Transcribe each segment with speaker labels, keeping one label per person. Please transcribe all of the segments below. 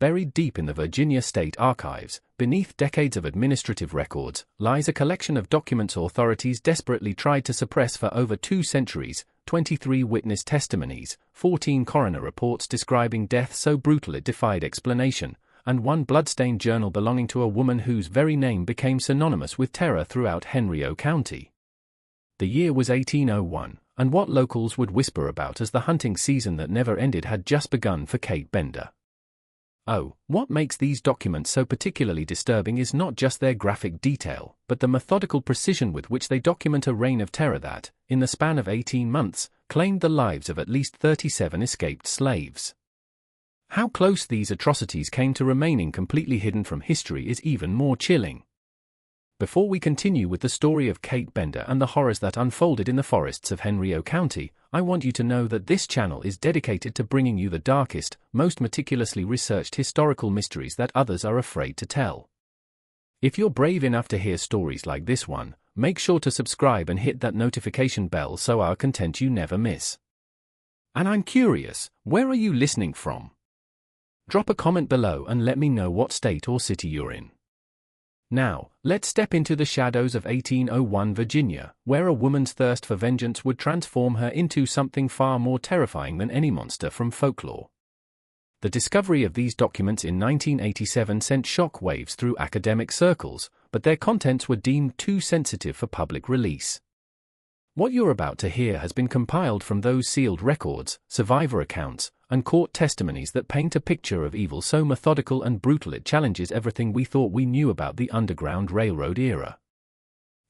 Speaker 1: Buried deep in the Virginia State Archives, beneath decades of administrative records, lies a collection of documents authorities desperately tried to suppress for over 2 centuries, 23 witness testimonies, 14 coroner reports describing death so brutal it defied explanation, and one bloodstained journal belonging to a woman whose very name became synonymous with terror throughout Henry County. The year was 1801, and what locals would whisper about as the hunting season that never ended had just begun for Kate Bender. Oh, what makes these documents so particularly disturbing is not just their graphic detail, but the methodical precision with which they document a reign of terror that, in the span of 18 months, claimed the lives of at least 37 escaped slaves. How close these atrocities came to remaining completely hidden from history is even more chilling. Before we continue with the story of Kate Bender and the horrors that unfolded in the forests of Henry County, I want you to know that this channel is dedicated to bringing you the darkest, most meticulously researched historical mysteries that others are afraid to tell. If you're brave enough to hear stories like this one, make sure to subscribe and hit that notification bell so our content you never miss. And I'm curious, where are you listening from? Drop a comment below and let me know what state or city you're in. Now, let's step into the shadows of 1801 Virginia, where a woman's thirst for vengeance would transform her into something far more terrifying than any monster from folklore. The discovery of these documents in 1987 sent shock waves through academic circles, but their contents were deemed too sensitive for public release. What you're about to hear has been compiled from those sealed records, survivor accounts, and court testimonies that paint a picture of evil so methodical and brutal it challenges everything we thought we knew about the Underground Railroad era.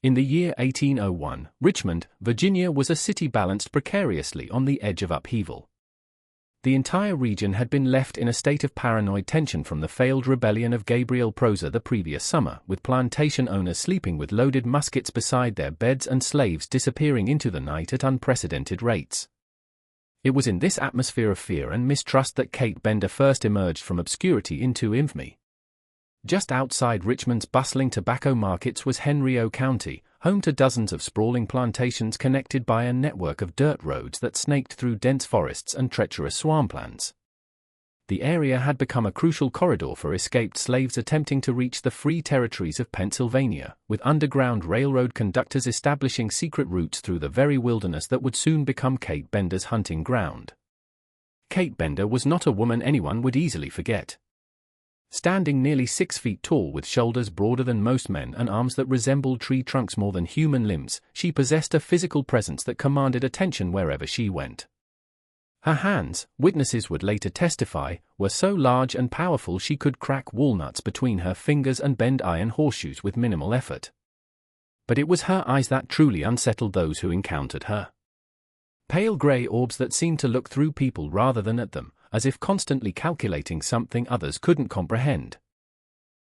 Speaker 1: In the year 1801, Richmond, Virginia was a city balanced precariously on the edge of upheaval. The entire region had been left in a state of paranoid tension from the failed rebellion of Gabriel Prosser the previous summer, with plantation owners sleeping with loaded muskets beside their beds and slaves disappearing into the night at unprecedented rates. It was in this atmosphere of fear and mistrust that Kate Bender first emerged from obscurity into infamy. Just outside Richmond's bustling tobacco markets was Henry County, home to dozens of sprawling plantations connected by a network of dirt roads that snaked through dense forests and treacherous swamplands. The area had become a crucial corridor for escaped slaves attempting to reach the free territories of Pennsylvania, with Underground Railroad conductors establishing secret routes through the very wilderness that would soon become Kate Bender's hunting ground. Kate Bender was not a woman anyone would easily forget. Standing nearly 6 feet tall with shoulders broader than most men and arms that resembled tree trunks more than human limbs, she possessed a physical presence that commanded attention wherever she went. Her hands, witnesses would later testify, were so large and powerful she could crack walnuts between her fingers and bend iron horseshoes with minimal effort. But it was her eyes that truly unsettled those who encountered her. Pale grey orbs that seemed to look through people rather than at them, as if constantly calculating something others couldn't comprehend.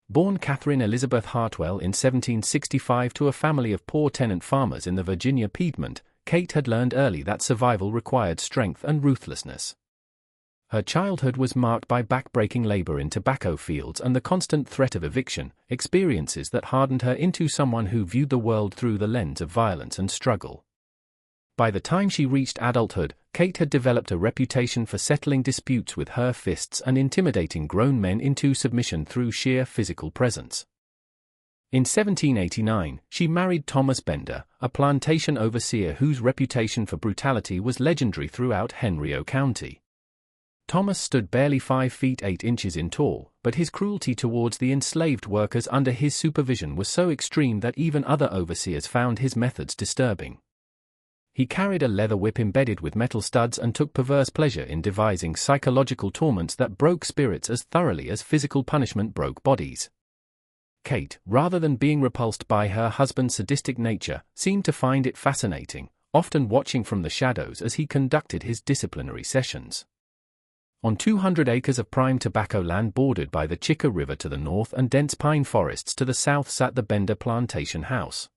Speaker 1: Born Catherine Elizabeth Hartwell in 1765 to a family of poor tenant farmers in the Virginia Piedmont, Kate had learned early that survival required strength and ruthlessness. Her childhood was marked by back-breaking labor in tobacco fields and the constant threat of eviction, experiences that hardened her into someone who viewed the world through the lens of violence and struggle. By the time she reached adulthood, Kate had developed a reputation for settling disputes with her fists and intimidating grown men into submission through sheer physical presence. In 1789, she married Thomas Bender, a plantation overseer whose reputation for brutality was legendary throughout Henry County. Thomas stood barely 5 feet 8 inches in tall, but his cruelty towards the enslaved workers under his supervision was so extreme that even other overseers found his methods disturbing. He carried a leather whip embedded with metal studs and took perverse pleasure in devising psychological torments that broke spirits as thoroughly as physical punishment broke bodies. Kate, rather than being repulsed by her husband's sadistic nature, seemed to find it fascinating, often watching from the shadows as he conducted his disciplinary sessions. On 200 acres of prime tobacco land bordered by the Chicka River to the north and dense pine forests to the south sat the Bender Plantation House.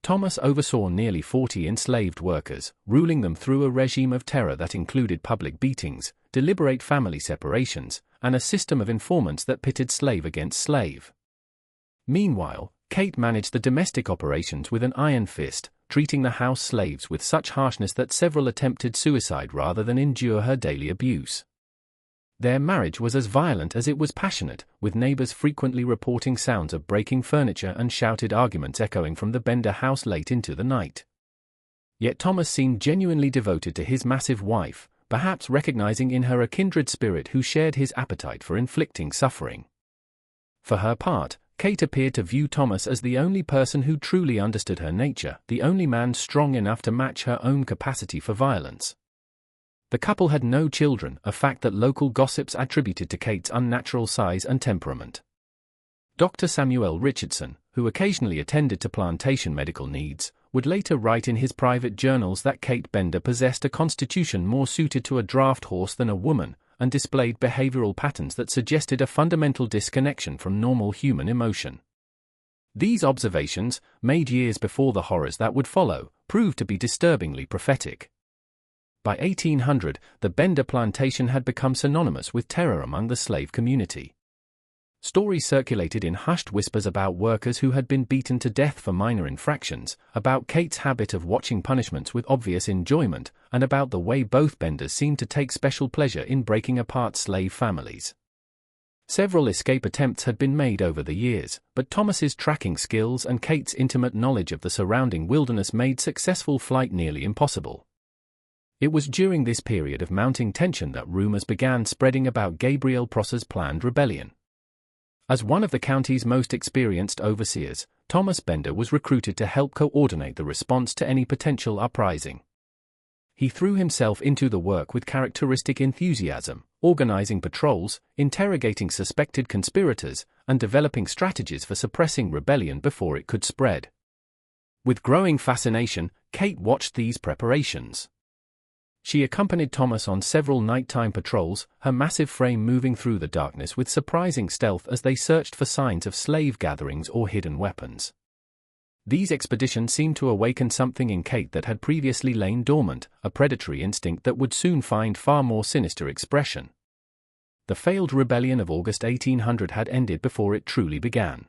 Speaker 1: Thomas oversaw nearly 40 enslaved workers, ruling them through a regime of terror that included public beatings, deliberate family separations, and a system of informants that pitted slave against slave. Meanwhile, Kate managed the domestic operations with an iron fist, treating the house slaves with such harshness that several attempted suicide rather than endure her daily abuse. Their marriage was as violent as it was passionate, with neighbors frequently reporting sounds of breaking furniture and shouted arguments echoing from the Bender house late into the night. Yet Thomas seemed genuinely devoted to his massive wife, perhaps recognizing in her a kindred spirit who shared his appetite for inflicting suffering. For her part, Kate appeared to view Thomas as the only person who truly understood her nature, the only man strong enough to match her own capacity for violence. The couple had no children, a fact that local gossips attributed to Kate's unnatural size and temperament. Dr. Samuel Richardson, who occasionally attended to plantation medical needs, would later write in his private journals that Kate Bender possessed a constitution more suited to a draft horse than a woman, and displayed behavioral patterns that suggested a fundamental disconnection from normal human emotion. These observations, made years before the horrors that would follow, proved to be disturbingly prophetic. By 1800, the Bender plantation had become synonymous with terror among the slave community. Stories circulated in hushed whispers about workers who had been beaten to death for minor infractions, about Kate's habit of watching punishments with obvious enjoyment, and about the way both Benders seemed to take special pleasure in breaking apart slave families. Several escape attempts had been made over the years, but Thomas's tracking skills and Kate's intimate knowledge of the surrounding wilderness made successful flight nearly impossible. It was during this period of mounting tension that rumors began spreading about Gabriel Prosser's planned rebellion. As one of the county's most experienced overseers, Thomas Bender was recruited to help coordinate the response to any potential uprising. He threw himself into the work with characteristic enthusiasm, organizing patrols, interrogating suspected conspirators, and developing strategies for suppressing rebellion before it could spread. With growing fascination, Kate watched these preparations. She accompanied Thomas on several nighttime patrols, her massive frame moving through the darkness with surprising stealth as they searched for signs of slave gatherings or hidden weapons. These expeditions seemed to awaken something in Kate that had previously lain dormant, a predatory instinct that would soon find far more sinister expression. The failed rebellion of August 1800 had ended before it truly began.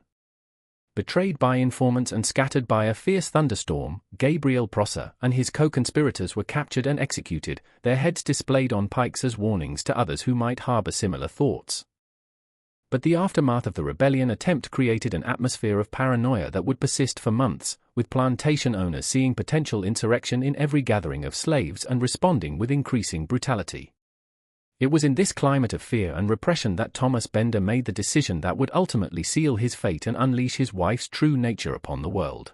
Speaker 1: Betrayed by informants and scattered by a fierce thunderstorm, Gabriel Prosser and his co-conspirators were captured and executed, their heads displayed on pikes as warnings to others who might harbor similar thoughts. But the aftermath of the rebellion attempt created an atmosphere of paranoia that would persist for months, with plantation owners seeing potential insurrection in every gathering of slaves and responding with increasing brutality. It was in this climate of fear and repression that Thomas Bender made the decision that would ultimately seal his fate and unleash his wife's true nature upon the world.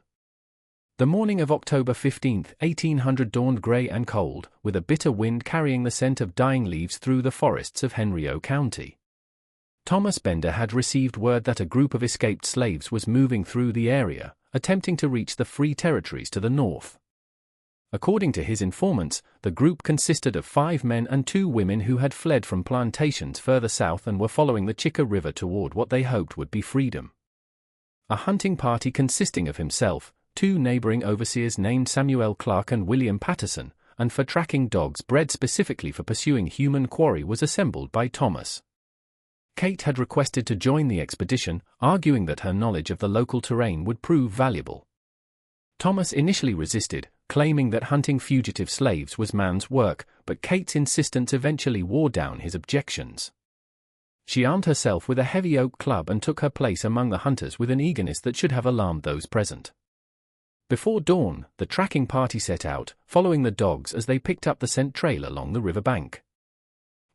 Speaker 1: The morning of October 15, 1800 dawned grey and cold, with a bitter wind carrying the scent of dying leaves through the forests of Henrico County. Thomas Bender had received word that a group of escaped slaves was moving through the area, attempting to reach the free territories to the north. According to his informants, the group consisted of 5 men and 2 women who had fled from plantations further south and were following the Chicka River toward what they hoped would be freedom. A hunting party consisting of himself, 2 neighboring overseers named Samuel Clark and William Patterson, and for tracking dogs bred specifically for pursuing human quarry was assembled by Thomas. Kate had requested to join the expedition, arguing that her knowledge of the local terrain would prove valuable. Thomas initially resisted, claiming that hunting fugitive slaves was man's work, but Kate's insistence eventually wore down his objections. She armed herself with a heavy oak club and took her place among the hunters with an eagerness that should have alarmed those present. Before dawn, the tracking party set out, following the dogs as they picked up the scent trail along the river bank.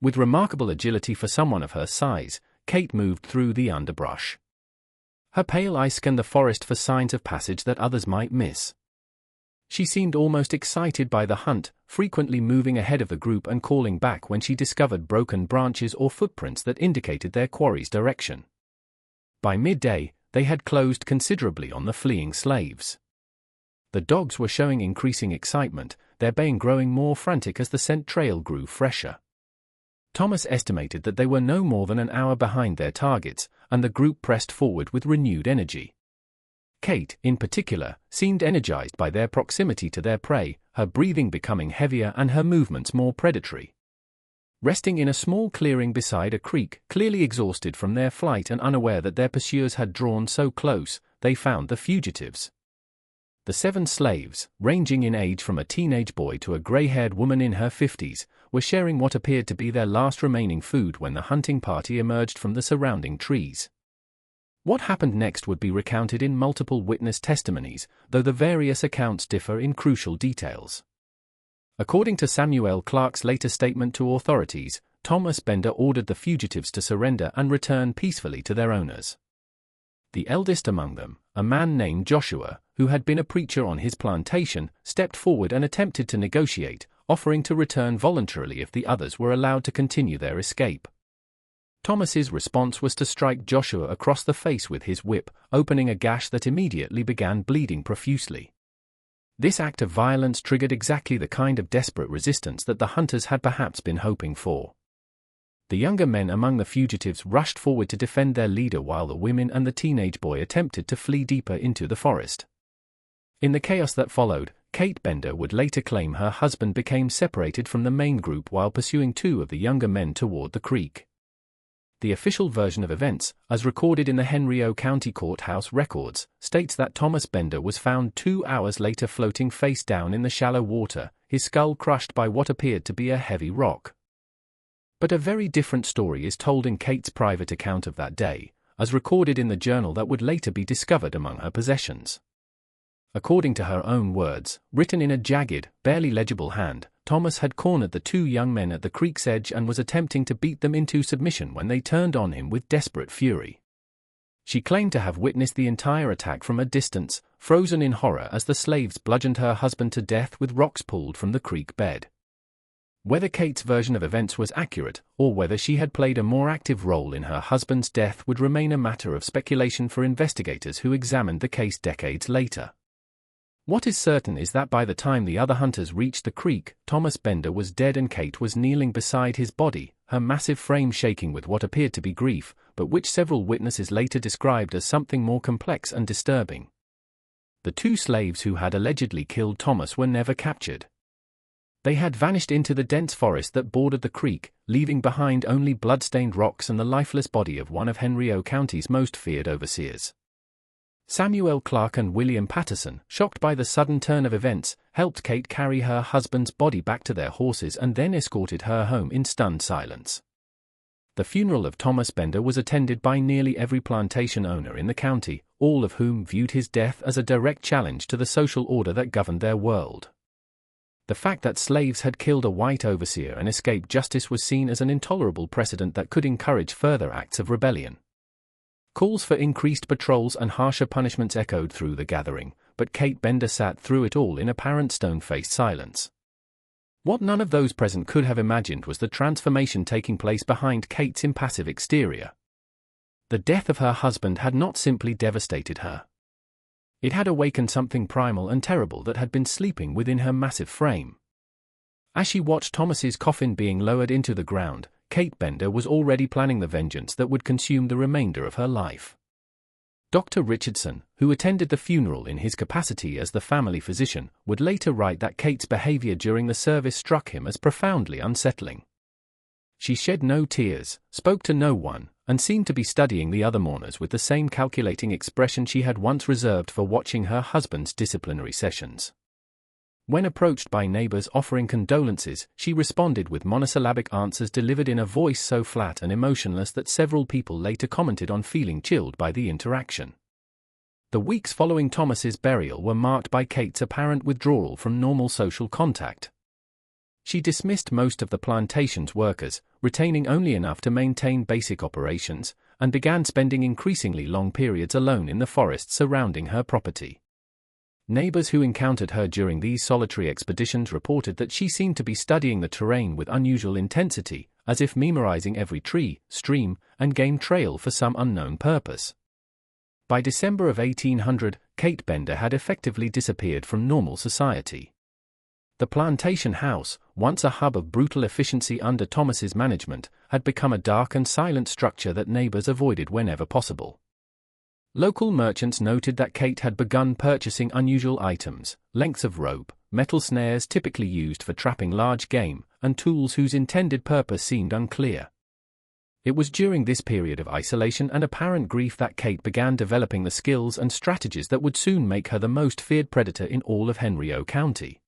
Speaker 1: With remarkable agility for someone of her size, Kate moved through the underbrush. Her pale eye scanned the forest for signs of passage that others might miss. She seemed almost excited by the hunt, frequently moving ahead of the group and calling back when she discovered broken branches or footprints that indicated their quarry's direction. By midday, they had closed considerably on the fleeing slaves. The dogs were showing increasing excitement, their baying growing more frantic as the scent trail grew fresher. Thomas estimated that they were no more than an hour behind their targets, and the group pressed forward with renewed energy. Kate, in particular, seemed energized by their proximity to their prey, her breathing becoming heavier and her movements more predatory. Resting in a small clearing beside a creek, clearly exhausted from their flight and unaware that their pursuers had drawn so close, they found the fugitives. The 7 slaves, ranging in age from a teenage boy to a gray-haired woman in her 50s, were sharing what appeared to be their last remaining food when the hunting party emerged from the surrounding trees. What happened next would be recounted in multiple witness testimonies, though the various accounts differ in crucial details. According to Samuel Clark's later statement to authorities, Thomas Bender ordered the fugitives to surrender and return peacefully to their owners. The eldest among them, a man named Joshua, who had been a preacher on his plantation, stepped forward and attempted to negotiate, offering to return voluntarily if the others were allowed to continue their escape. Thomas's response was to strike Joshua across the face with his whip, opening a gash that immediately began bleeding profusely. This act of violence triggered exactly the kind of desperate resistance that the hunters had perhaps been hoping for. The younger men among the fugitives rushed forward to defend their leader while the women and the teenage boy attempted to flee deeper into the forest. In the chaos that followed, Kate Bender would later claim her husband became separated from the main group while pursuing two of the younger men toward the creek. The official version of events, as recorded in the Henry County Courthouse records, states that Thomas Bender was found 2 hours later floating face down in the shallow water, his skull crushed by what appeared to be a heavy rock. But a very different story is told in Kate's private account of that day, as recorded in the journal that would later be discovered among her possessions. According to her own words, written in a jagged, barely legible hand, Thomas had cornered the two young men at the creek's edge and was attempting to beat them into submission when they turned on him with desperate fury. She claimed to have witnessed the entire attack from a distance, frozen in horror as the slaves bludgeoned her husband to death with rocks pulled from the creek bed. Whether Kate's version of events was accurate, or whether she had played a more active role in her husband's death would remain a matter of speculation for investigators who examined the case decades later. What is certain is that by the time the other hunters reached the creek, Thomas Bender was dead and Kate was kneeling beside his body, her massive frame shaking with what appeared to be grief, but which several witnesses later described as something more complex and disturbing. The two slaves who had allegedly killed Thomas were never captured. They had vanished into the dense forest that bordered the creek, leaving behind only blood-stained rocks and the lifeless body of one of Henry County's most feared overseers. Samuel Clark and William Patterson, shocked by the sudden turn of events, helped Kate carry her husband's body back to their horses and then escorted her home in stunned silence. The funeral of Thomas Bender was attended by nearly every plantation owner in the county, all of whom viewed his death as a direct challenge to the social order that governed their world. The fact that slaves had killed a white overseer and escaped justice was seen as an intolerable precedent that could encourage further acts of rebellion. Calls for increased patrols and harsher punishments echoed through the gathering, but Kate Bender sat through it all in apparent stone-faced silence. What none of those present could have imagined was the transformation taking place behind Kate's impassive exterior. The death of her husband had not simply devastated her. It had awakened something primal and terrible that had been sleeping within her massive frame. As she watched Thomas's coffin being lowered into the ground, Kate Bender was already planning the vengeance that would consume the remainder of her life. Dr. Richardson, who attended the funeral in his capacity as the family physician, would later write that Kate's behavior during the service struck him as profoundly unsettling. She shed no tears, spoke to no one, and seemed to be studying the other mourners with the same calculating expression she had once reserved for watching her husband's disciplinary sessions. When approached by neighbors offering condolences, she responded with monosyllabic answers delivered in a voice so flat and emotionless that several people later commented on feeling chilled by the interaction. The weeks following Thomas's burial were marked by Kate's apparent withdrawal from normal social contact. She dismissed most of the plantation's workers, retaining only enough to maintain basic operations, and began spending increasingly long periods alone in the forest surrounding her property. Neighbors who encountered her during these solitary expeditions reported that she seemed to be studying the terrain with unusual intensity, as if memorizing every tree, stream, and game trail for some unknown purpose. By December of 1800, Kate Bender had effectively disappeared from normal society. The plantation house, once a hub of brutal efficiency under Thomas's management, had become a dark and silent structure that neighbors avoided whenever possible. Local merchants noted that Kate had begun purchasing unusual items, lengths of rope, metal snares typically used for trapping large game, and tools whose intended purpose seemed unclear. It was during this period of isolation and apparent grief that Kate began developing the skills and strategies that would soon make her the most feared predator in all of Henry County.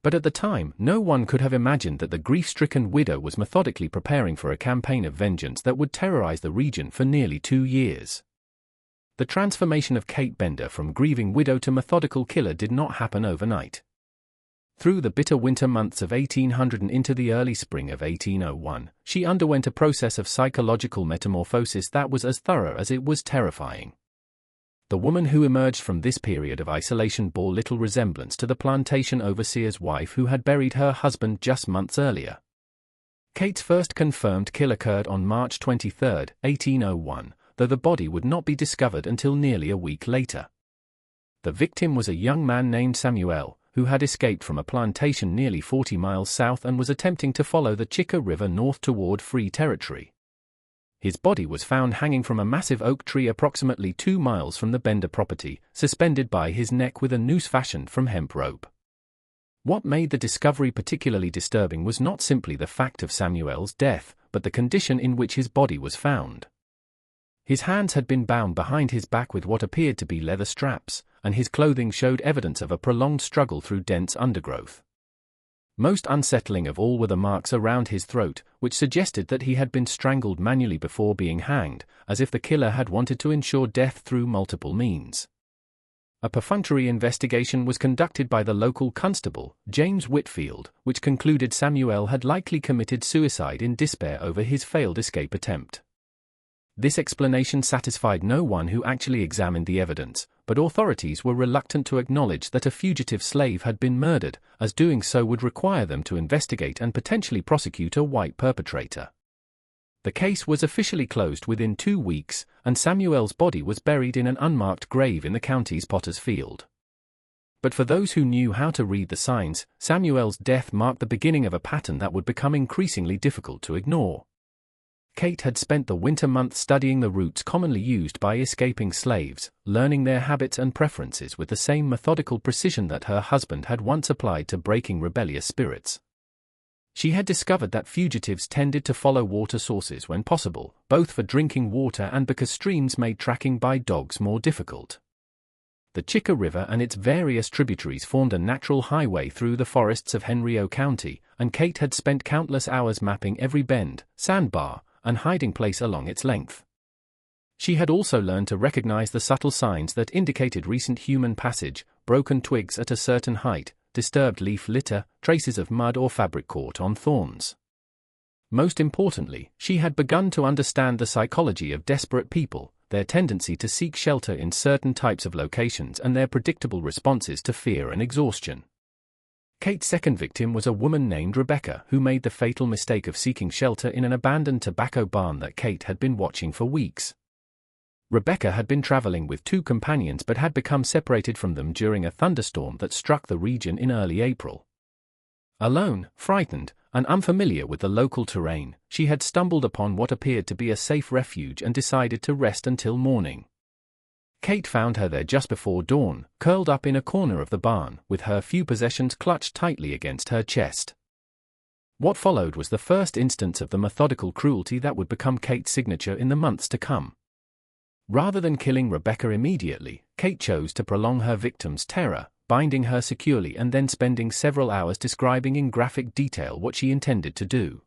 Speaker 1: But at the time, no one could have imagined that the grief-stricken widow was methodically preparing for a campaign of vengeance that would terrorize the region for nearly 2 years. The transformation of Kate Bender from grieving widow to methodical killer did not happen overnight. Through the bitter winter months of 1800 and into the early spring of 1801, she underwent a process of psychological metamorphosis that was as thorough as it was terrifying. The woman who emerged from this period of isolation bore little resemblance to the plantation overseer's wife who had buried her husband just months earlier. Kate's first confirmed kill occurred on March 23, 1801, though the body would not be discovered until nearly a week later. The victim was a young man named Samuel, who had escaped from a plantation nearly 40 miles south and was attempting to follow the Chicka River north toward free territory. His body was found hanging from a massive oak tree approximately 2 miles from the Bender property, suspended by his neck with a noose fashioned from hemp rope. What made the discovery particularly disturbing was not simply the fact of Samuel's death, but the condition in which his body was found. His hands had been bound behind his back with what appeared to be leather straps, and his clothing showed evidence of a prolonged struggle through dense undergrowth. Most unsettling of all were the marks around his throat, which suggested that he had been strangled manually before being hanged, as if the killer had wanted to ensure death through multiple means. A perfunctory investigation was conducted by the local constable, James Whitfield, which concluded Samuel had likely committed suicide in despair over his failed escape attempt. This explanation satisfied no one who actually examined the evidence, but authorities were reluctant to acknowledge that a fugitive slave had been murdered, as doing so would require them to investigate and potentially prosecute a white perpetrator. The case was officially closed within 2 weeks, and Samuel's body was buried in an unmarked grave in the county's Potter's Field. But for those who knew how to read the signs, Samuel's death marked the beginning of a pattern that would become increasingly difficult to ignore. Kate had spent the winter months studying the routes commonly used by escaping slaves, learning their habits and preferences with the same methodical precision that her husband had once applied to breaking rebellious spirits. She had discovered that fugitives tended to follow water sources when possible, both for drinking water and because streams made tracking by dogs more difficult. The Chicka River and its various tributaries formed a natural highway through the forests of Henrio County, and Kate had spent countless hours mapping every bend, sandbar, and hiding place along its length. She had also learned to recognize the subtle signs that indicated recent human passage: broken twigs at a certain height, disturbed leaf litter, traces of mud or fabric caught on thorns. Most importantly, she had begun to understand the psychology of desperate people, their tendency to seek shelter in certain types of locations and their predictable responses to fear and exhaustion. Kate's second victim was a woman named Rebecca, who made the fatal mistake of seeking shelter in an abandoned tobacco barn that Kate had been watching for weeks. Rebecca had been traveling with 2 companions but had become separated from them during a thunderstorm that struck the region in early April. Alone, frightened, and unfamiliar with the local terrain, she had stumbled upon what appeared to be a safe refuge and decided to rest until morning. Kate found her there just before dawn, curled up in a corner of the barn, with her few possessions clutched tightly against her chest. What followed was the first instance of the methodical cruelty that would become Kate's signature in the months to come. Rather than killing Rebecca immediately, Kate chose to prolong her victim's terror, binding her securely and then spending several hours describing in graphic detail what she intended to do.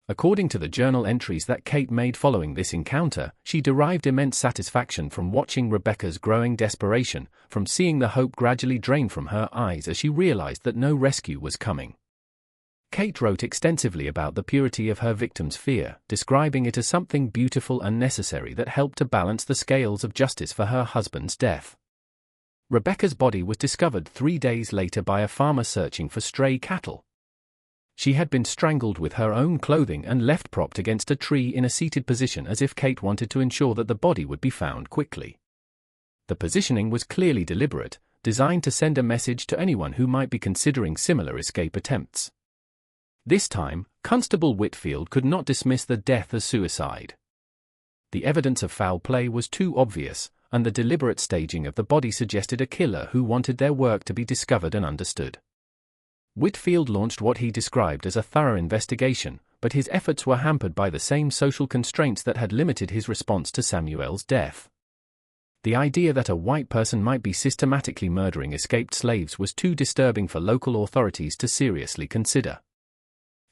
Speaker 1: According to the journal entries that Kate made following this encounter, she derived immense satisfaction from watching Rebecca's growing desperation, from seeing the hope gradually drain from her eyes as she realized that no rescue was coming. Kate wrote extensively about the purity of her victim's fear, describing it as something beautiful and necessary that helped to balance the scales of justice for her husband's death. Rebecca's body was discovered 3 days later by a farmer searching for stray cattle. She had been strangled with her own clothing and left propped against a tree in a seated position as if Kate wanted to ensure that the body would be found quickly. The positioning was clearly deliberate, designed to send a message to anyone who might be considering similar escape attempts. This time, Constable Whitfield could not dismiss the death as suicide. The evidence of foul play was too obvious, and the deliberate staging of the body suggested a killer who wanted their work to be discovered and understood. Whitfield launched what he described as a thorough investigation, but his efforts were hampered by the same social constraints that had limited his response to Samuel's death. The idea that a white person might be systematically murdering escaped slaves was too disturbing for local authorities to seriously consider.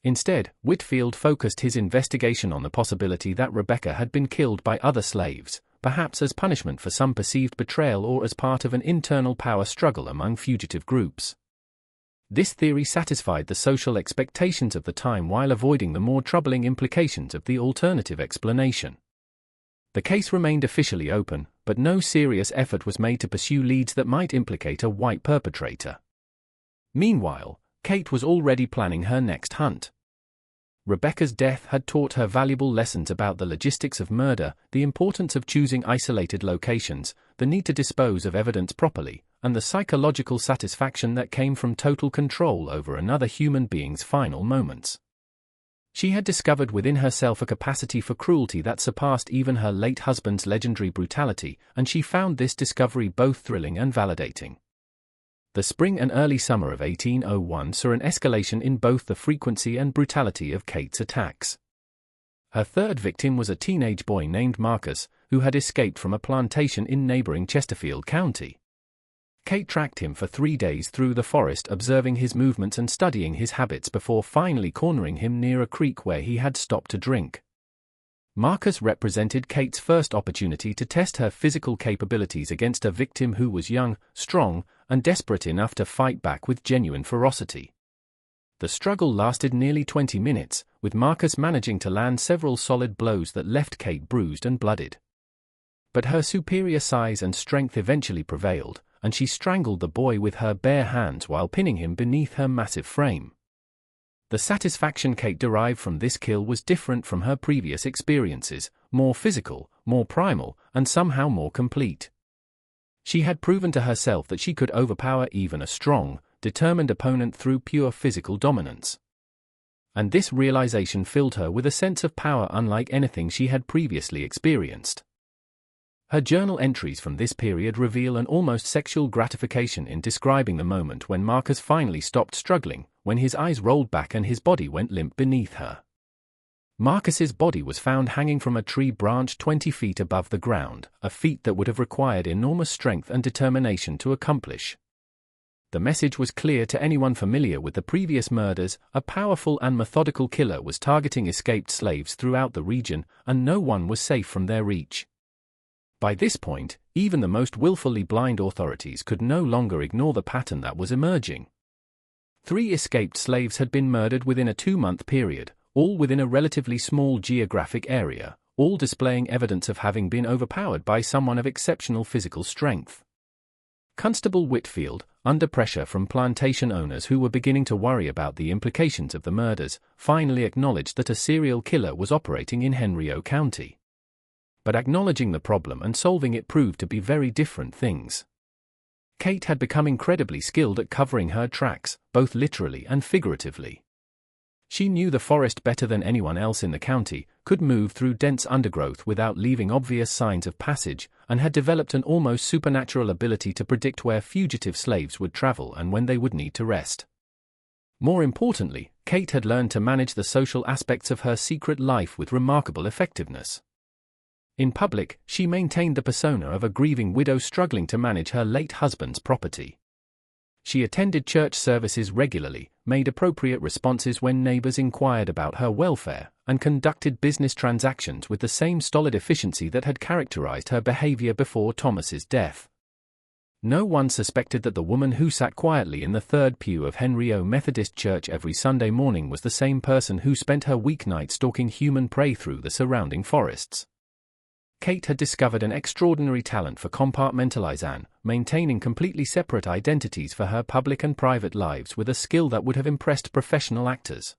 Speaker 1: Instead, Whitfield focused his investigation on the possibility that Rebecca had been killed by other slaves, perhaps as punishment for some perceived betrayal or as part of an internal power struggle among fugitive groups. This theory satisfied the social expectations of the time while avoiding the more troubling implications of the alternative explanation. The case remained officially open, but no serious effort was made to pursue leads that might implicate a white perpetrator. Meanwhile, Kate was already planning her next hunt. Rebecca's death had taught her valuable lessons about the logistics of murder, the importance of choosing isolated locations, the need to dispose of evidence properly, and the psychological satisfaction that came from total control over another human being's final moments. She had discovered within herself a capacity for cruelty that surpassed even her late husband's legendary brutality, and she found this discovery both thrilling and validating. The spring and early summer of 1801 saw an escalation in both the frequency and brutality of Kate's attacks. Her third victim was a teenage boy named Marcus, who had escaped from a plantation in neighboring Chesterfield County. Kate tracked him for 3 days through the forest, observing his movements and studying his habits before finally cornering him near a creek where he had stopped to drink. Marcus represented Kate's first opportunity to test her physical capabilities against a victim who was young, strong, and desperate enough to fight back with genuine ferocity. The struggle lasted nearly 20 minutes, with Marcus managing to land several solid blows that left Kate bruised and blooded. But her superior size and strength eventually prevailed, and she strangled the boy with her bare hands while pinning him beneath her massive frame. The satisfaction Kate derived from this kill was different from her previous experiences, more physical, more primal, and somehow more complete. She had proven to herself that she could overpower even a strong, determined opponent through pure physical dominance. And this realization filled her with a sense of power unlike anything she had previously experienced. Her journal entries from this period reveal an almost sexual gratification in describing the moment when Marcus finally stopped struggling, when his eyes rolled back and his body went limp beneath her. Marcus's body was found hanging from a tree branch 20 feet above the ground, a feat that would have required enormous strength and determination to accomplish. The message was clear to anyone familiar with the previous murders: a powerful and methodical killer was targeting escaped slaves throughout the region, and no one was safe from their reach. By this point, even the most willfully blind authorities could no longer ignore the pattern that was emerging. 3 escaped slaves had been murdered within a 2-month period, all within a relatively small geographic area, all displaying evidence of having been overpowered by someone of exceptional physical strength. Constable Whitfield, under pressure from plantation owners who were beginning to worry about the implications of the murders, finally acknowledged that a serial killer was operating in Henry County. But acknowledging the problem and solving it proved to be very different things. Kate had become incredibly skilled at covering her tracks, both literally and figuratively. She knew the forest better than anyone else in the county, could move through dense undergrowth without leaving obvious signs of passage, and had developed an almost supernatural ability to predict where fugitive slaves would travel and when they would need to rest. More importantly, Kate had learned to manage the social aspects of her secret life with remarkable effectiveness. In public, she maintained the persona of a grieving widow struggling to manage her late husband's property. She attended church services regularly, made appropriate responses when neighbors inquired about her welfare, and conducted business transactions with the same stolid efficiency that had characterized her behavior before Thomas's death. No one suspected that the woman who sat quietly in the third pew of Henry Methodist Church every Sunday morning was the same person who spent her weeknight stalking human prey through the surrounding forests. Kate had discovered an extraordinary talent for compartmentalization, maintaining completely separate identities for her public and private lives with a skill that would have impressed professional actors.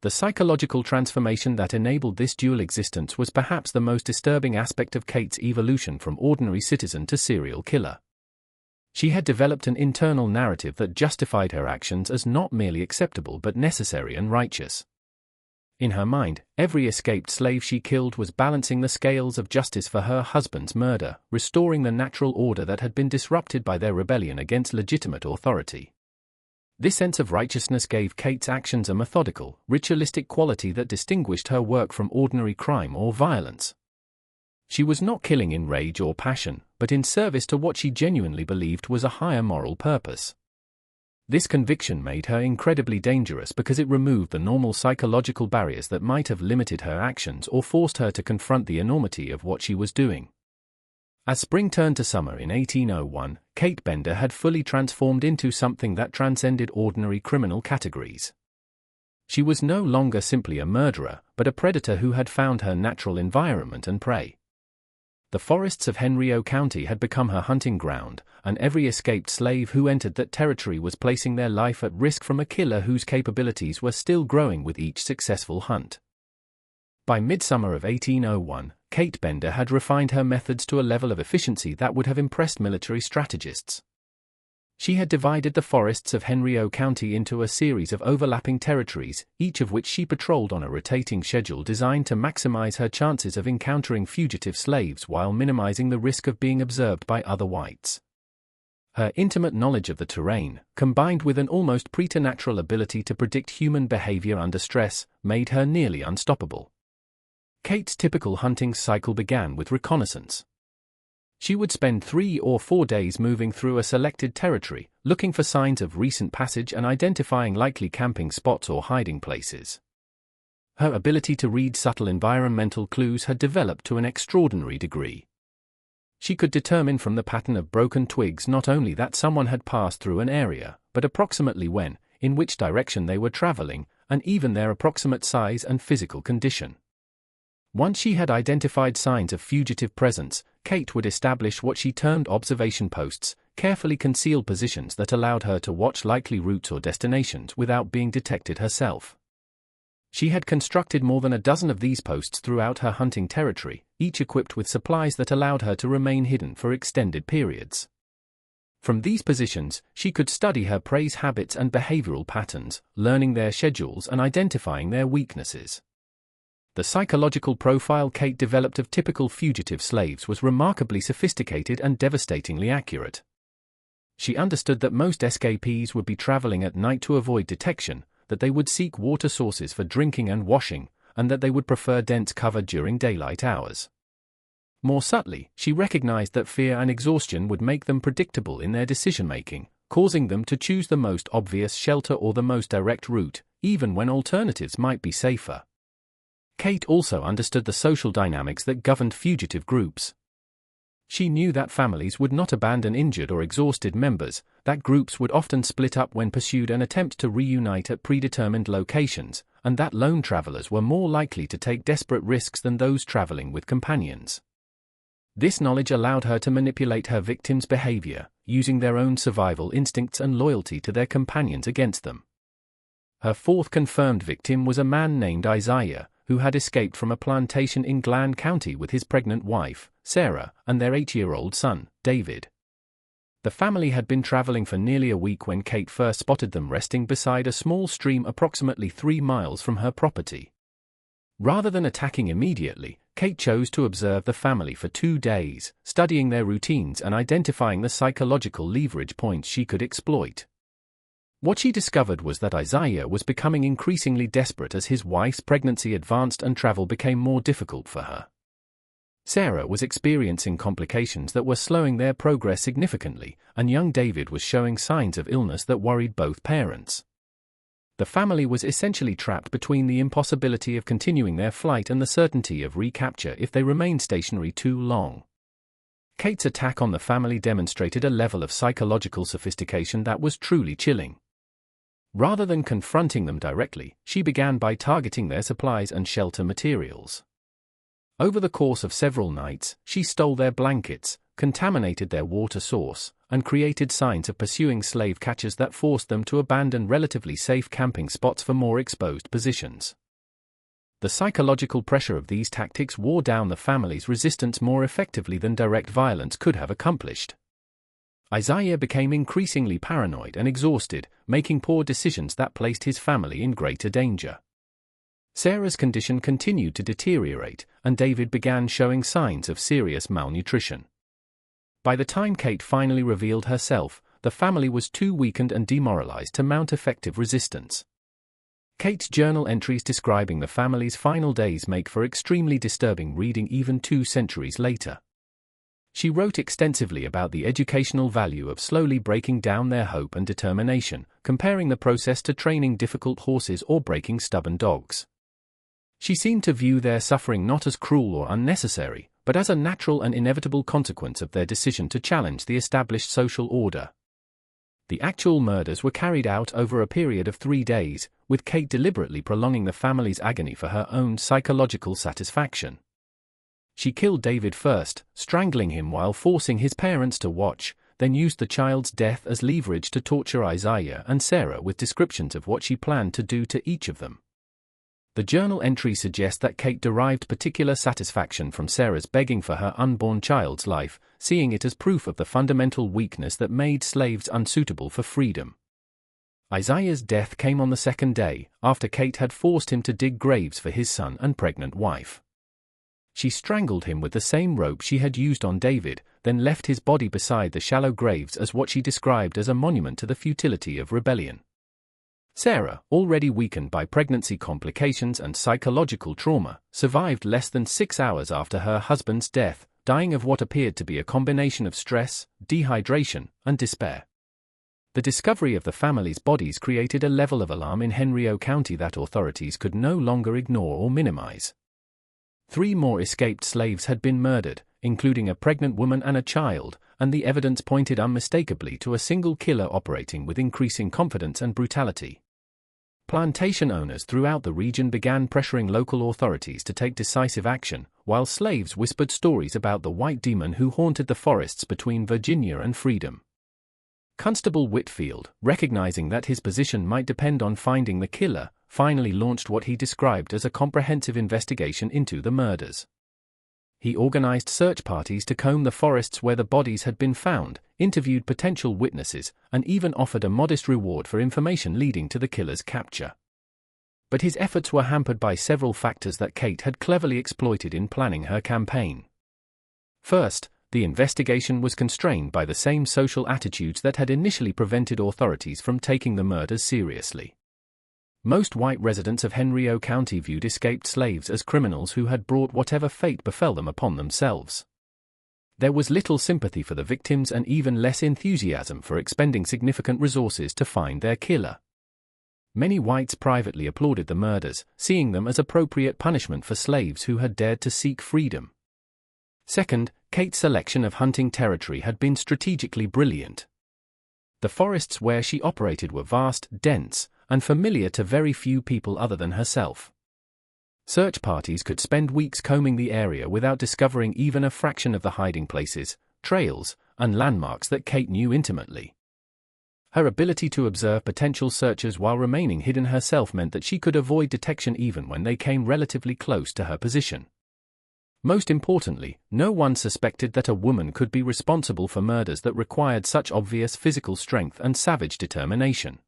Speaker 1: The psychological transformation that enabled this dual existence was perhaps the most disturbing aspect of Kate's evolution from ordinary citizen to serial killer. She had developed an internal narrative that justified her actions as not merely acceptable but necessary and righteous. In her mind, every escaped slave she killed was balancing the scales of justice for her husband's murder, restoring the natural order that had been disrupted by their rebellion against legitimate authority. This sense of righteousness gave Kate's actions a methodical, ritualistic quality that distinguished her work from ordinary crime or violence. She was not killing in rage or passion, but in service to what she genuinely believed was a higher moral purpose. This conviction made her incredibly dangerous because it removed the normal psychological barriers that might have limited her actions or forced her to confront the enormity of what she was doing. As spring turned to summer in 1801, Kate Bender had fully transformed into something that transcended ordinary criminal categories. She was no longer simply a murderer, but a predator who had found her natural environment and prey. The forests of Henrio County had become her hunting ground, and every escaped slave who entered that territory was placing their life at risk from a killer whose capabilities were still growing with each successful hunt. By midsummer of 1801, Kate Bender had refined her methods to a level of efficiency that would have impressed military strategists. She had divided the forests of Henrio County into a series of overlapping territories, each of which she patrolled on a rotating schedule designed to maximize her chances of encountering fugitive slaves while minimizing the risk of being observed by other whites. Her intimate knowledge of the terrain, combined with an almost preternatural ability to predict human behavior under stress, made her nearly unstoppable. Kate's typical hunting cycle began with reconnaissance. She would spend 3 or 4 days moving through a selected territory, looking for signs of recent passage and identifying likely camping spots or hiding places. Her ability to read subtle environmental clues had developed to an extraordinary degree. She could determine from the pattern of broken twigs not only that someone had passed through an area, but approximately when, in which direction they were traveling, and even their approximate size and physical condition. Once she had identified signs of fugitive presence, Kate would establish what she termed observation posts, carefully concealed positions that allowed her to watch likely routes or destinations without being detected herself. She had constructed more than a dozen of these posts throughout her hunting territory, each equipped with supplies that allowed her to remain hidden for extended periods. From these positions, she could study her prey's habits and behavioral patterns, learning their schedules and identifying their weaknesses. The psychological profile Kate developed of typical fugitive slaves was remarkably sophisticated and devastatingly accurate. She understood that most escapees would be traveling at night to avoid detection, that they would seek water sources for drinking and washing, and that they would prefer dense cover during daylight hours. More subtly, she recognized that fear and exhaustion would make them predictable in their decision-making, causing them to choose the most obvious shelter or the most direct route, even when alternatives might be safer. Kate also understood the social dynamics that governed fugitive groups. She knew that families would not abandon injured or exhausted members, that groups would often split up when pursued and attempt to reunite at predetermined locations, and that lone travelers were more likely to take desperate risks than those traveling with companions. This knowledge allowed her to manipulate her victims' behavior, using their own survival instincts and loyalty to their companions against them. Her fourth confirmed victim was a man named Isaiah, who had escaped from a plantation in Glenn County with his pregnant wife, Sarah, and their 8-year-old son, David. The family had been traveling for nearly a week when Kate first spotted them resting beside a small stream approximately 3 miles from her property. Rather than attacking immediately, Kate chose to observe the family for 2 days, studying their routines and identifying the psychological leverage points she could exploit. What she discovered was that Isaiah was becoming increasingly desperate as his wife's pregnancy advanced and travel became more difficult for her. Sarah was experiencing complications that were slowing their progress significantly, and young David was showing signs of illness that worried both parents. The family was essentially trapped between the impossibility of continuing their flight and the certainty of recapture if they remained stationary too long. Kate's attack on the family demonstrated a level of psychological sophistication that was truly chilling. Rather than confronting them directly, she began by targeting their supplies and shelter materials. Over the course of several nights, she stole their blankets, contaminated their water source, and created signs of pursuing slave catchers that forced them to abandon relatively safe camping spots for more exposed positions. The psychological pressure of these tactics wore down the family's resistance more effectively than direct violence could have accomplished. Isaiah became increasingly paranoid and exhausted, making poor decisions that placed his family in greater danger. Sarah's condition continued to deteriorate, and David began showing signs of serious malnutrition. By the time Kate finally revealed herself, the family was too weakened and demoralized to mount effective resistance. Kate's journal entries describing the family's final days make for extremely disturbing reading even 2 centuries later. She wrote extensively about the educational value of slowly breaking down their hope and determination, comparing the process to training difficult horses or breaking stubborn dogs. She seemed to view their suffering not as cruel or unnecessary, but as a natural and inevitable consequence of their decision to challenge the established social order. The actual murders were carried out over a period of 3 days, with Kate deliberately prolonging the family's agony for her own psychological satisfaction. She killed David first, strangling him while forcing his parents to watch, then used the child's death as leverage to torture Isaiah and Sarah with descriptions of what she planned to do to each of them. The journal entry suggests that Kate derived particular satisfaction from Sarah's begging for her unborn child's life, seeing it as proof of the fundamental weakness that made slaves unsuitable for freedom. Isaiah's death came on the 2nd day, after Kate had forced him to dig graves for his son and pregnant wife. She strangled him with the same rope she had used on David, then left his body beside the shallow graves as what she described as a monument to the futility of rebellion. Sarah, already weakened by pregnancy complications and psychological trauma, survived less than 6 hours after her husband's death, dying of what appeared to be a combination of stress, dehydration, and despair. The discovery of the family's bodies created a level of alarm in Henrico County that authorities could no longer ignore or minimize. 3 more escaped slaves had been murdered, including a pregnant woman and a child, and the evidence pointed unmistakably to a single killer operating with increasing confidence and brutality. Plantation owners throughout the region began pressuring local authorities to take decisive action, while slaves whispered stories about the white demon who haunted the forests between Virginia and freedom. Constable Whitfield, recognizing that his position might depend on finding the killer, finally launched what he described as a comprehensive investigation into the murders. He organized search parties to comb the forests where the bodies had been found, interviewed potential witnesses, and even offered a modest reward for information leading to the killer's capture. But his efforts were hampered by several factors that Kate had cleverly exploited in planning her campaign. First, the investigation was constrained by the same social attitudes that had initially prevented authorities from taking the murders seriously. Most white residents of Henrico County viewed escaped slaves as criminals who had brought whatever fate befell them upon themselves. There was little sympathy for the victims and even less enthusiasm for expending significant resources to find their killer. Many whites privately applauded the murders, seeing them as appropriate punishment for slaves who had dared to seek freedom. Second, Kate's selection of hunting territory had been strategically brilliant. The forests where she operated were vast, dense, and familiar to very few people other than herself. Search parties could spend weeks combing the area without discovering even a fraction of the hiding places, trails, and landmarks that Kate knew intimately. Her ability to observe potential searchers while remaining hidden herself meant that she could avoid detection even when they came relatively close to her position. Most importantly, no one suspected that a woman could be responsible for murders that required such obvious physical strength and savage determination.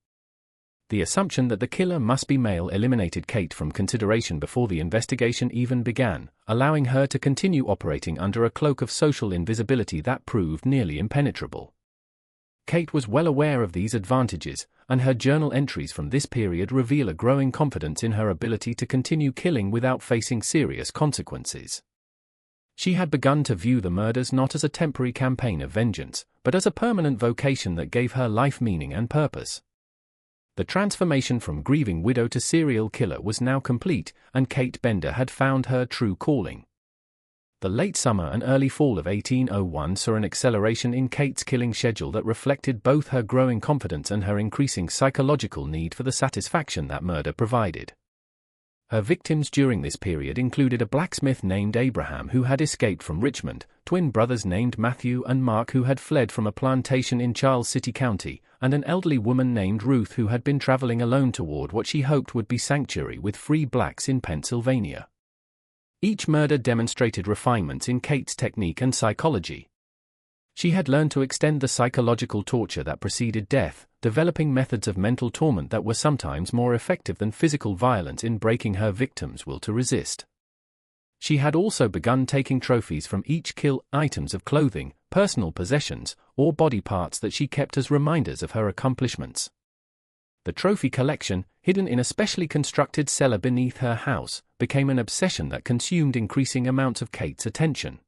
Speaker 1: The assumption that the killer must be male eliminated Kate from consideration before the investigation even began, allowing her to continue operating under a cloak of social invisibility that proved nearly impenetrable. Kate was well aware of these advantages, and her journal entries from this period reveal a growing confidence in her ability to continue killing without facing serious consequences. She had begun to view the murders not as a temporary campaign of vengeance, but as a permanent vocation that gave her life meaning and purpose. The transformation from grieving widow to serial killer was now complete, and Kate Bender had found her true calling. The late summer and early fall of 1801 saw an acceleration in Kate's killing schedule that reflected both her growing confidence and her increasing psychological need for the satisfaction that murder provided. Her victims during this period included a blacksmith named Abraham who had escaped from Richmond, twin brothers named Matthew and Mark who had fled from a plantation in Charles City County, and an elderly woman named Ruth who had been traveling alone toward what she hoped would be sanctuary with free blacks in Pennsylvania. Each murder demonstrated refinements in Kate's technique and psychology. She had learned to extend the psychological torture that preceded death, developing methods of mental torment that were sometimes more effective than physical violence in breaking her victims' will to resist. She had also begun taking trophies from each kill, items of clothing, personal possessions, or body parts that she kept as reminders of her accomplishments. The trophy collection, hidden in a specially constructed cellar beneath her house, became an obsession that consumed increasing amounts of Kate's attention.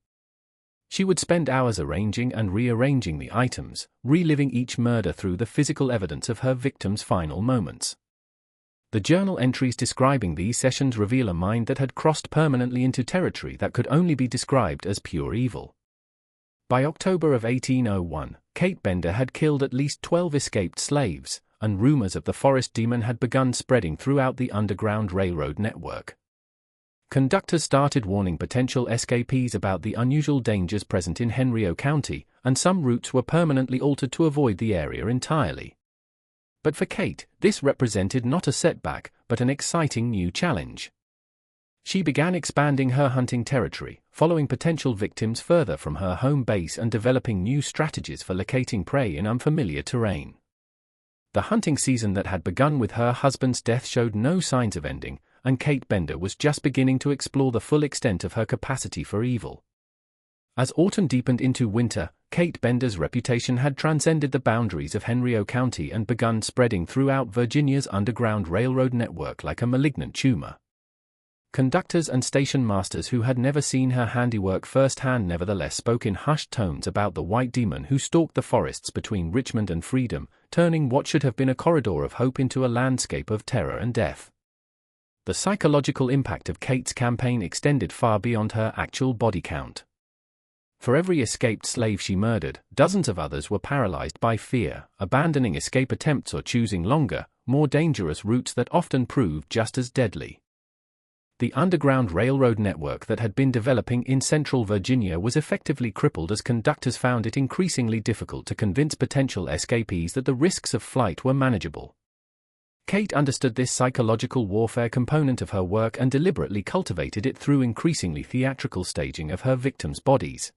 Speaker 1: She would spend hours arranging and rearranging the items, reliving each murder through the physical evidence of her victim's final moments. The journal entries describing these sessions reveal a mind that had crossed permanently into territory that could only be described as pure evil. By October of 1801, Kate Bender had killed at least 12 escaped slaves, and rumors of the forest demon had begun spreading throughout the Underground Railroad network. Conductors started warning potential escapees about the unusual dangers present in Henrico County, and some routes were permanently altered to avoid the area entirely. But for Kate, this represented not a setback, but an exciting new challenge. She began expanding her hunting territory, following potential victims further from her home base and developing new strategies for locating prey in unfamiliar terrain. The hunting season that had begun with her husband's death showed no signs of ending, and Kate Bender was just beginning to explore the full extent of her capacity for evil. As autumn deepened into winter, Kate Bender's reputation had transcended the boundaries of Henrico County and begun spreading throughout Virginia's Underground Railroad network like a malignant tumor. Conductors and station masters who had never seen her handiwork firsthand nevertheless spoke in hushed tones about the white demon who stalked the forests between Richmond and Freedom, turning what should have been a corridor of hope into a landscape of terror and death. The psychological impact of Kate's campaign extended far beyond her actual body count. For every escaped slave she murdered, dozens of others were paralyzed by fear, abandoning escape attempts or choosing longer, more dangerous routes that often proved just as deadly. The Underground Railroad network that had been developing in central Virginia was effectively crippled as conductors found it increasingly difficult to convince potential escapees that the risks of flight were manageable. Kate understood this psychological warfare component of her work and deliberately cultivated it through increasingly theatrical staging of her victims' bodies.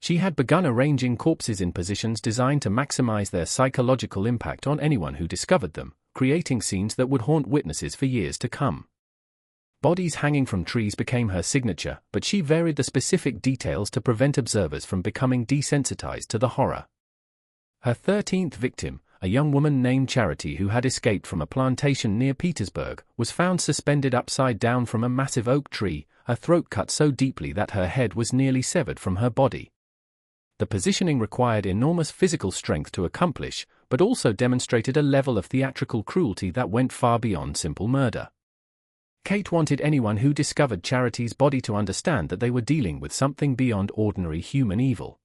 Speaker 1: She had begun arranging corpses in positions designed to maximize their psychological impact on anyone who discovered them, creating scenes that would haunt witnesses for years to come. Bodies hanging from trees became her signature, but she varied the specific details to prevent observers from becoming desensitized to the horror. Her 13th victim, a young woman named Charity who had escaped from a plantation near Petersburg, was found suspended upside down from a massive oak tree, her throat cut so deeply that her head was nearly severed from her body. The positioning required enormous physical strength to accomplish, but also demonstrated a level of theatrical cruelty that went far beyond simple murder. Kate wanted anyone who discovered Charity's body to understand that they were dealing with something beyond ordinary human evil.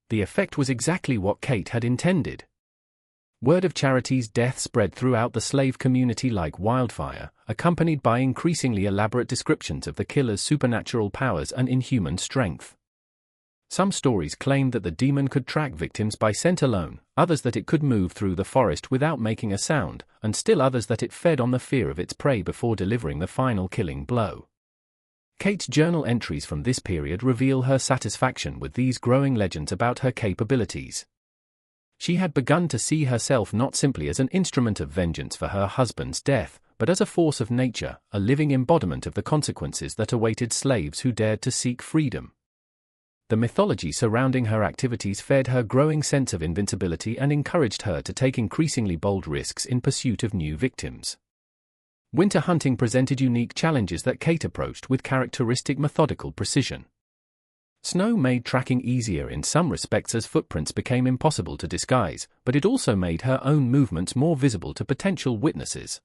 Speaker 1: The effect was exactly what Kate had intended. Word of Charity's death spread throughout the slave community like wildfire, accompanied by increasingly elaborate descriptions of the killer's supernatural powers and inhuman strength. Some stories claimed that the demon could track victims by scent alone, others that it could move through the forest without making a sound, and still others that it fed on the fear of its prey before delivering the final killing blow. Kate's journal entries from this period reveal her satisfaction with these growing legends about her capabilities. She had begun to see herself not simply as an instrument of vengeance for her husband's death, but as a force of nature, a living embodiment of the consequences that awaited slaves who dared to seek freedom. The mythology surrounding her activities fed her growing sense of invincibility and encouraged her to take increasingly bold risks in pursuit of new victims. Winter hunting presented unique challenges that Kate approached with characteristic methodical precision. Snow made tracking easier in some respects as footprints became impossible to disguise, but it also made her own movements more visible to potential witnesses.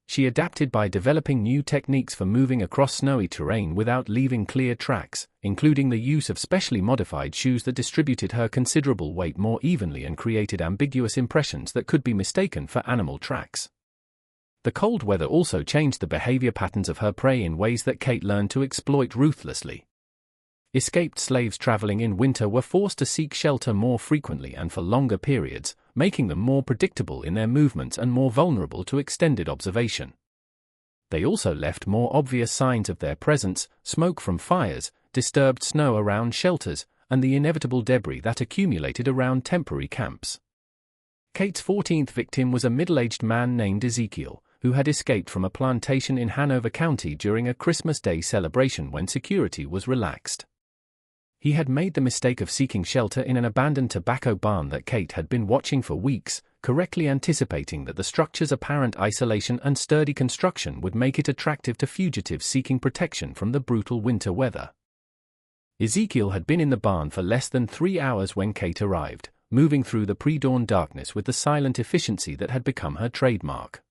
Speaker 1: She adapted by developing new techniques for moving across snowy terrain without leaving clear tracks, including the use of specially modified shoes that distributed her considerable weight more evenly and created ambiguous impressions that could be mistaken for animal tracks. The cold weather also changed the behavior patterns of her prey in ways that Kate learned to exploit ruthlessly. Escaped slaves traveling in winter were forced to seek shelter more frequently and for longer periods, making them more predictable in their movements and more vulnerable to extended observation. They also left more obvious signs of their presence: smoke from fires, disturbed snow around shelters, and the inevitable debris that accumulated around temporary camps. Kate's 14th victim was a middle-aged man named Ezekiel, who had escaped from a plantation in Hanover County during a Christmas Day celebration when security was relaxed. He had made the mistake of seeking shelter in an abandoned tobacco barn that Kate had been watching for weeks, correctly anticipating that the structure's apparent isolation and sturdy construction would make it attractive to fugitives seeking protection from the brutal winter weather. Ezekiel had been in the barn for less than 3 hours when Kate arrived, moving through the pre-dawn darkness with the silent efficiency that had become her trademark.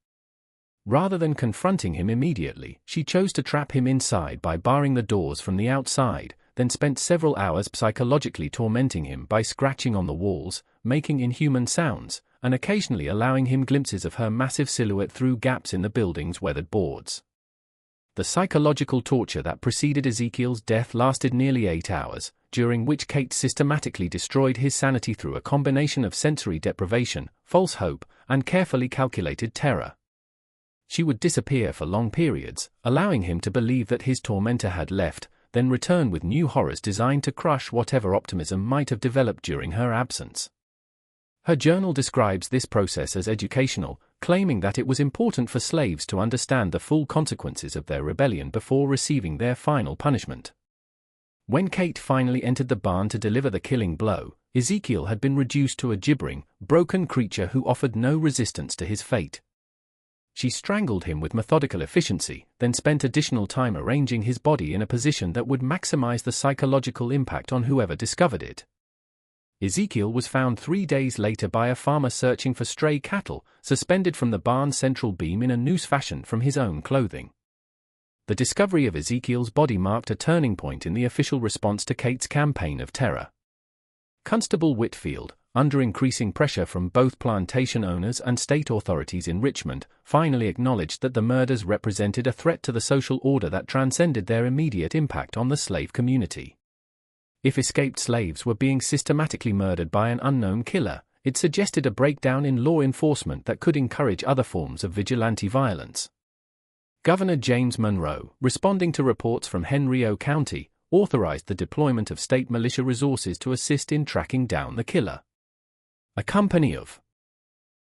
Speaker 1: Rather than confronting him immediately, she chose to trap him inside by barring the doors from the outside, then spent several hours psychologically tormenting him by scratching on the walls, making inhuman sounds, and occasionally allowing him glimpses of her massive silhouette through gaps in the building's weathered boards. The psychological torture that preceded Ezekiel's death lasted nearly 8 hours, during which Kate systematically destroyed his sanity through a combination of sensory deprivation, false hope, and carefully calculated terror. She would disappear for long periods, allowing him to believe that his tormentor had left, then return with new horrors designed to crush whatever optimism might have developed during her absence. Her journal describes this process as educational, claiming that it was important for slaves to understand the full consequences of their rebellion before receiving their final punishment. When Kate finally entered the barn to deliver the killing blow, Ezekiel had been reduced to a gibbering, broken creature who offered no resistance to his fate. She strangled him with methodical efficiency, then spent additional time arranging his body in a position that would maximize the psychological impact on whoever discovered it. Ezekiel was found 3 days later by a farmer searching for stray cattle, suspended from the barn's central beam in a noose fashioned from his own clothing. The discovery of Ezekiel's body marked a turning point in the official response to Kate's campaign of terror. Constable Whitfield, under increasing pressure from both plantation owners and state authorities in Richmond, finally acknowledged that the murders represented a threat to the social order that transcended their immediate impact on the slave community. If escaped slaves were being systematically murdered by an unknown killer, it suggested a breakdown in law enforcement that could encourage other forms of vigilante violence. Governor James Monroe, responding to reports from Henry County, authorized the deployment of state militia resources to assist in tracking down the killer. A company of